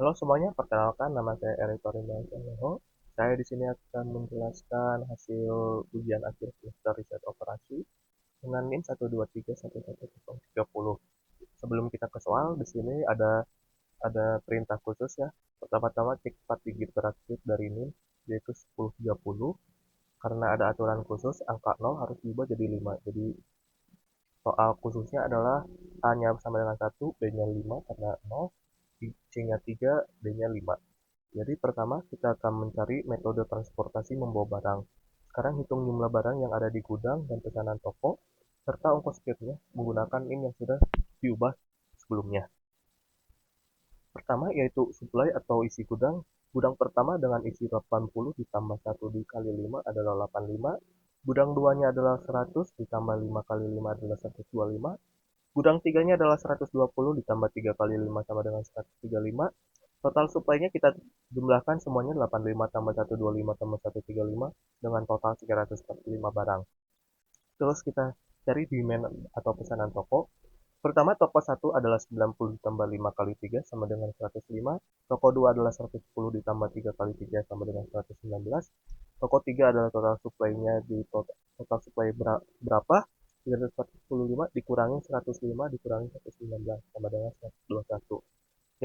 Halo semuanya, perkenalkan nama saya Erik Torimansyah. Saya di sini akan menjelaskan hasil ujian akhir semester riset operasi dengan NIM 123111030. Sebelum kita ke soal, di sini ada perintah khusus ya. Pertama-tama cek 4 digit terakhir dari NIM yaitu 1030. Karena ada aturan khusus, angka 0 harus diubah jadi 5. Jadi soal khususnya adalah A-nya sama dengan 1, B-nya 5 karena 0, C-nya 3, D-nya 5. Jadi pertama kita akan mencari metode transportasi membawa barang. Sekarang hitung jumlah barang yang ada di gudang dan pesanan toko, serta ongkos kirimnya menggunakan NIM yang sudah diubah sebelumnya. Pertama yaitu supply atau isi gudang. Gudang pertama dengan isi 80 ditambah 1 dikali 5 adalah 85. Gudang 2-nya adalah 100 ditambah 5 kali 5 adalah 125. Gudang 3-nya adalah 120 ditambah 3 kali 5 sama dengan 135. Total supply-nya kita jumlahkan semuanya 85 tambah 125 tambah 135 dengan total 345 barang. Terus kita cari demand atau pesanan toko. Pertama, toko 1 adalah 90 ditambah 5 kali 3 sama dengan 105. Toko 2 adalah 110 ditambah 3 kali 3 sama dengan 119. Toko 3 adalah total supply-nya di total supply berapa? 345 dikurangi 105 dikurangi 119 sama dengan 121.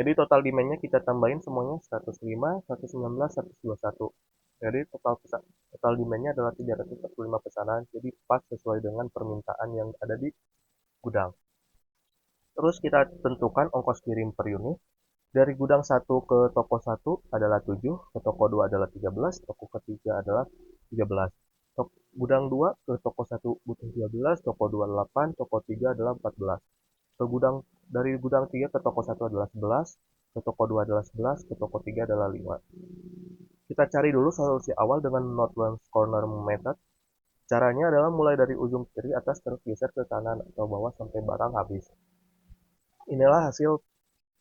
Jadi total demand-nya kita tambahin semuanya 105, 119, 121. Jadi total demand-nya adalah 345 pesanan. Jadi pas sesuai dengan permintaan yang ada di gudang. Terus kita tentukan ongkos kirim per unit. Dari gudang 1 ke toko 1 adalah 7, ke toko 2 adalah 13, toko ketiga adalah 13. Gudang 2 ke toko 1 butuh 12, toko 2 8, toko 3 adalah 14. Ke gudang Dari gudang 3 ke toko 1 adalah 11, ke toko 2 adalah 11, ke toko 3 adalah 5. Kita cari dulu solusi awal dengan northwest corner method. Caranya adalah mulai dari ujung kiri atas terus geser ke kanan atau bawah sampai barang habis. Inilah hasil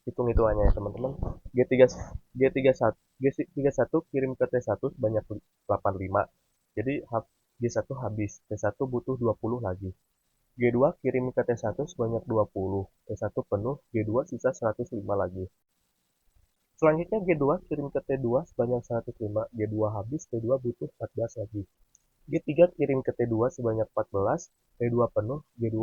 hitung-hitungannya ya teman-teman. G3 G31 G31 kirim ke T1 sebanyak 85. Jadi G1 habis, T1 butuh 20 lagi. G2 kirim ke T1 sebanyak 20, T1 penuh, G2 sisa 105 lagi. Selanjutnya G2 kirim ke T2 sebanyak 105, G2 habis, T2 butuh 14 lagi. G3 kirim ke T2 sebanyak 14, T2 penuh, G2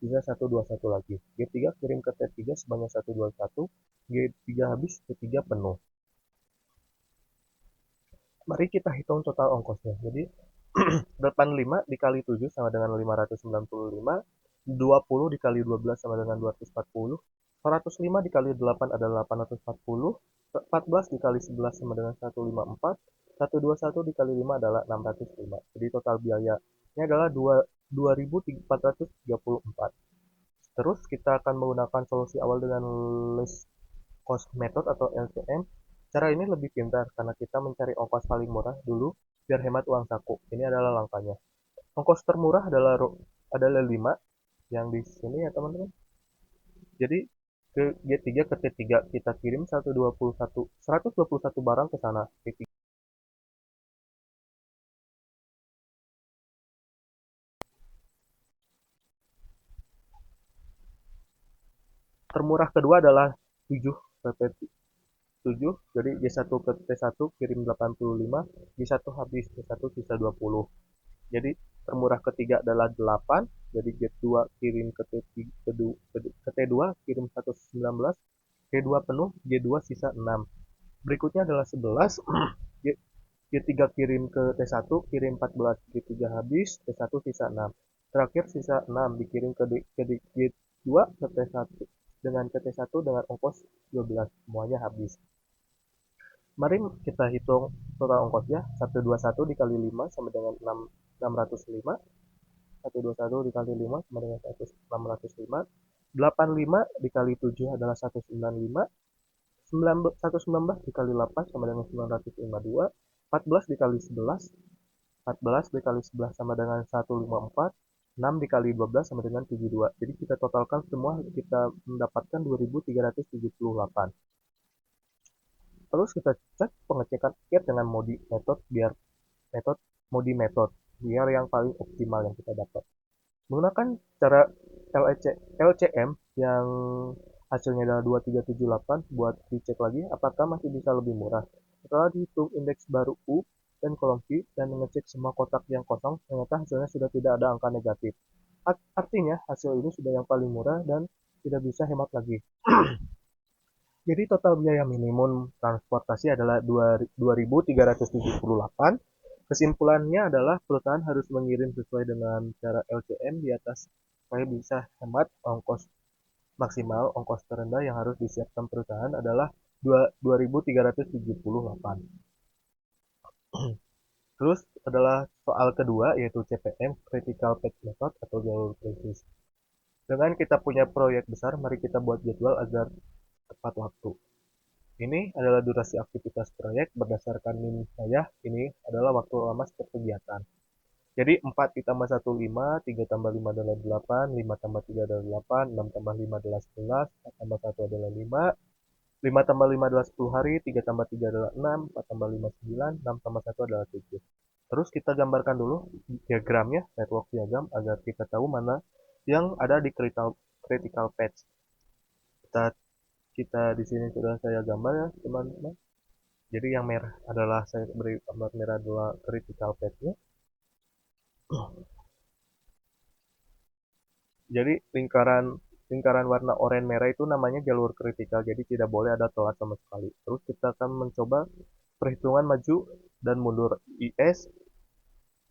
sisa 121 lagi. G3 kirim ke T3 sebanyak 121, G3 habis, T3 penuh. Mari kita hitung total ongkosnya. Jadi 85 dikali 7 sama dengan 595, 20 dikali 12 sama dengan 240, 105 dikali 8 adalah 840, 14 dikali 11 sama dengan 154, 121 dikali 5 adalah 605. Jadi total biayanya adalah 2434. Terus kita akan menggunakan solusi awal dengan list cost method atau LCM. Cara ini lebih pintar karena kita mencari ongkos paling murah dulu biar hemat uang saku. Ini adalah langkahnya. Ongkos termurah adalah 5 yang di sini ya teman-teman. Jadi ke G3 ke T3 kita kirim 121 barang ke sana. T3. Termurah kedua adalah 7 ke T7. Jadi G1 ke T1 kirim 85, G1 habis, T1 sisa 20. Jadi termurah ketiga adalah 8. Jadi G2 kirim ke T2 kirim 119, G2 penuh, G2 sisa 6. Berikutnya adalah 11. G3 kirim ke T1 kirim 14, G3 habis, T1 sisa 6. Terakhir sisa 6 dikirim ke G2 ke T1 dengan ke T1 dengan ongkos 12. Semuanya habis. Mari kita hitung total ongkosnya. 121 dikali 5 sama dengan 605. 121 dikali 5 sama dengan 605. 85 dikali 7 adalah 195. 119 dikali 8 sama dengan 952. 14 dikali 11. 14 dikali 11 sama dengan 154. 6 dikali 12 sama dengan 72. Jadi kita totalkan semua kita mendapatkan 2378. Terus kita cek pengecekan akhir dengan modi metode biar yang paling optimal yang kita dapat. Menggunakan cara LCM yang hasilnya adalah 2378, buat dicek lagi apakah masih bisa lebih murah. Setelah dihitung indeks baru U dan kolom V dan mengecek semua kotak yang kosong, ternyata hasilnya sudah tidak ada angka negatif. Artinya hasil ini sudah yang paling murah dan tidak bisa hemat lagi. Jadi total biaya minimum transportasi adalah 2.378. Kesimpulannya adalah perusahaan harus mengirim sesuai dengan cara LCM di atas supaya bisa hemat ongkos maksimal. Ongkos terendah yang harus disiapkan perusahaan adalah 2.378. Terus adalah soal kedua yaitu CPM, Critical Path Method atau jalur kritis. Dengan kita punya proyek besar, mari kita buat jadwal agar tepat waktu. Ini adalah durasi aktivitas proyek berdasarkan NIM saya. Ini adalah waktu lama setiap kegiatan. Jadi 4 ditambah 1 5, 3 tambah 5 adalah 8, 5 tambah 3 adalah 8, 6 tambah 5 adalah 11, 4 tambah 1 adalah 5, 5 tambah 5 adalah 10 hari, 3 tambah 3 adalah 6, 4 tambah 5 9, 6 tambah 1 adalah 7. Terus kita gambarkan dulu diagramnya, network diagram, agar kita tahu mana yang ada di critical path. Kita di sini sudah saya gambar ya teman-teman. Jadi yang merah adalah saya beri gambar merah adalah critical path-nya. Jadi lingkaran lingkaran warna oranye merah itu namanya jalur kritikal. Jadi tidak boleh ada telat sama sekali. Terus kita akan mencoba perhitungan maju dan mundur IS,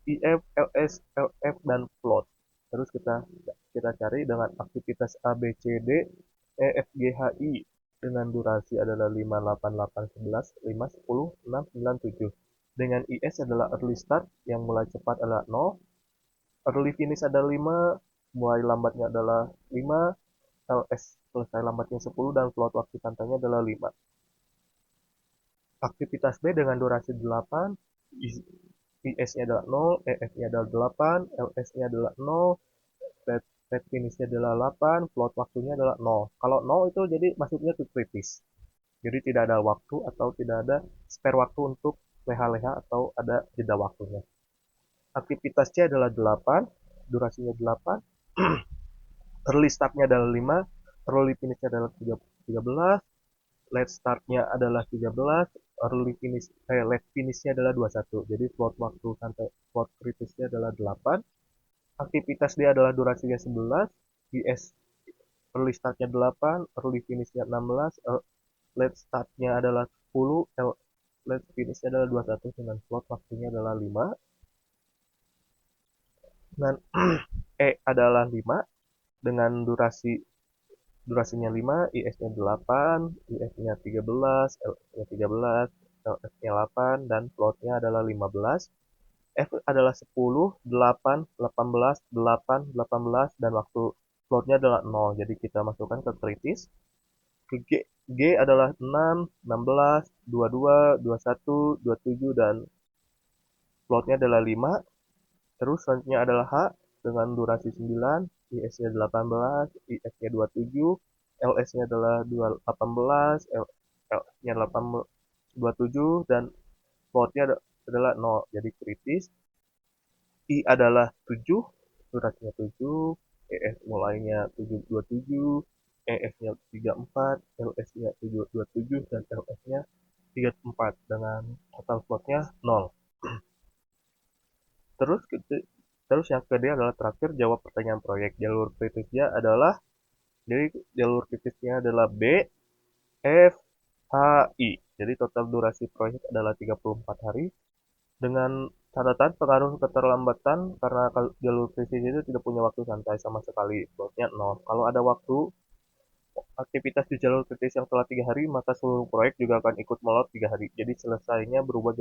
IF, LS, LF dan float. Terus kita cari dengan aktivitas A, B, C, D, E, F, G, H, I dengan durasi adalah 5, 8, 8, 11, 5, 10, 6, 9, 7. Dengan IS adalah early start yang mulai cepat adalah 0, early finish adalah 5, mulai lambatnya adalah 5, LS selesai lambatnya 10 dan float waktu santainya adalah 5. Aktivitas B dengan durasi 8, IS-nya adalah 0, EF-nya adalah 8, LS-nya adalah 0, red finish-nya adalah 8, float waktunya adalah 0. Kalau 0 itu jadi masuknya ke kritis. Jadi tidak ada waktu atau tidak ada spare waktu untuk leha-leha atau ada jeda waktunya. Aktivitas C adalah 8, durasinya 8, early start-nya adalah 5, early finish-nya adalah 13, late start-nya adalah 13, late finish-nya adalah 21. Jadi float waktu sampai float kritisnya adalah 8. Aktivitas D adalah durasinya 11, IS early start-nya 8, early finish-nya 16, late start-nya adalah 10, late finish-nya adalah 21 dengan float waktunya adalah 5. Dan E adalah 5 dengan durasinya 5, IS-nya 8, IF-nya 13, LF-nya 13, LF-nya 8 dan float-nya adalah 15. F adalah 10, 8, 18, 8, 18 dan waktu floatnya adalah 0. Jadi kita masukkan ke kritis. Ke G adalah 6, 16, 22, 21, 27 dan floatnya adalah 5. Terus selanjutnya adalah H dengan durasi 9, IS-nya 18, IF-nya 27, LS-nya adalah 18, L-nya 27 dan floatnya adalah 0. Jadi kritis. I adalah 7, durasinya 7, EF mulainya 727, EF-nya 34, LS-nya 727 dan LS-nya 34 dengan total floatnya 0. Terus terus yang kedua adalah terakhir jawab pertanyaan proyek. Jalur kritisnya adalah jadi jalur kritisnya adalah B, F, H, I. Jadi total durasi proyek adalah 34 hari dengan catatan pengaruh keterlambatan karena jalur kritis itu tidak punya waktu santai sama sekali. Floatnya 0. Kalau ada waktu aktivitas di jalur kritis yang telah 3 hari, maka seluruh proyek juga akan ikut molor 3 hari. Jadi selesainya berubah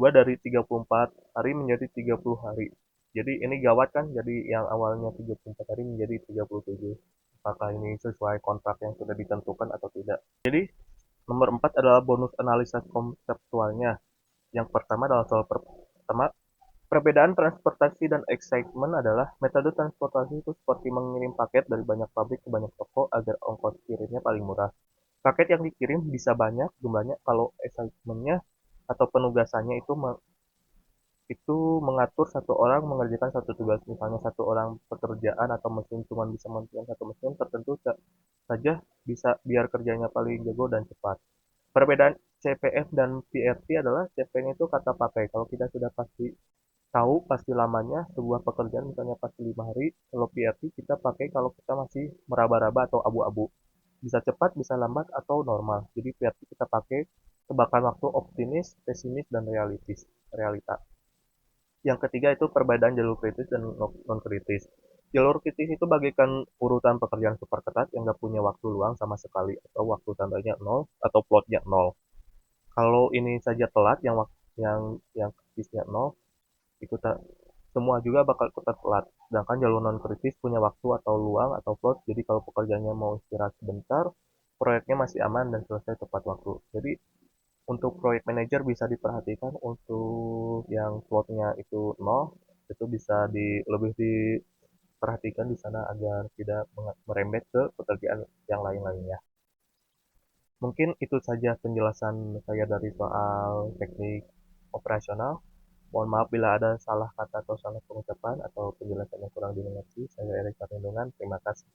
dari 34 hari menjadi 30 hari. Jadi ini gawat kan, jadi yang awalnya 34 hari menjadi 37. Apakah ini sesuai kontrak yang sudah ditentukan atau tidak? Jadi nomor 4 adalah bonus analisa konseptualnya. Yang pertama adalah soal pertama, perbedaan transportasi dan excitement adalah metode transportasi itu seperti mengirim paket dari banyak pabrik ke banyak toko agar ongkos kirimnya paling murah. Paket yang dikirim bisa banyak jumlahnya kalau excitementnya atau penugasannya itu mengatur satu orang mengerjakan satu tugas, misalnya satu orang pekerjaan atau mesin cuma bisa mengerjakan satu mesin tertentu saja bisa biar kerjanya paling jago dan cepat. Perbedaan CPF dan PRT adalah CPF itu kata pakai. Kalau kita sudah pasti tahu pasti lamanya sebuah pekerjaan misalnya pasti 5 hari, kalau PRT kita pakai kalau kita masih meraba-raba atau abu-abu. Bisa cepat, bisa lambat atau normal. Jadi PRT kita pakai tebakan waktu optimis, pesimis dan realita. Yang ketiga itu perbedaan jalur kritis dan non kritis. Jalur kritis itu bagaikan urutan pekerjaan super ketat yang nggak punya waktu luang sama sekali atau waktu tandanya nol atau plotnya nol. Kalau ini saja telat yang kritisnya nol, itu semua juga bakal ikutan telat. Sedangkan jalur non kritis punya waktu atau luang atau plot. Jadi kalau pekerjaannya mau istirahat sebentar, proyeknya masih aman dan selesai tepat waktu. Jadi untuk proyek manager bisa diperhatikan untuk yang plotnya itu nol, itu bisa lebih diperhatikan di sana agar tidak merembet ke pekerjaan yang lain-lainnya. Mungkin itu saja penjelasan saya dari soal teknik operasional. Mohon maaf bila ada salah kata atau salah pengucapan atau penjelasan yang kurang dimengerti. Saya Erik Perlindungan. Terima kasih.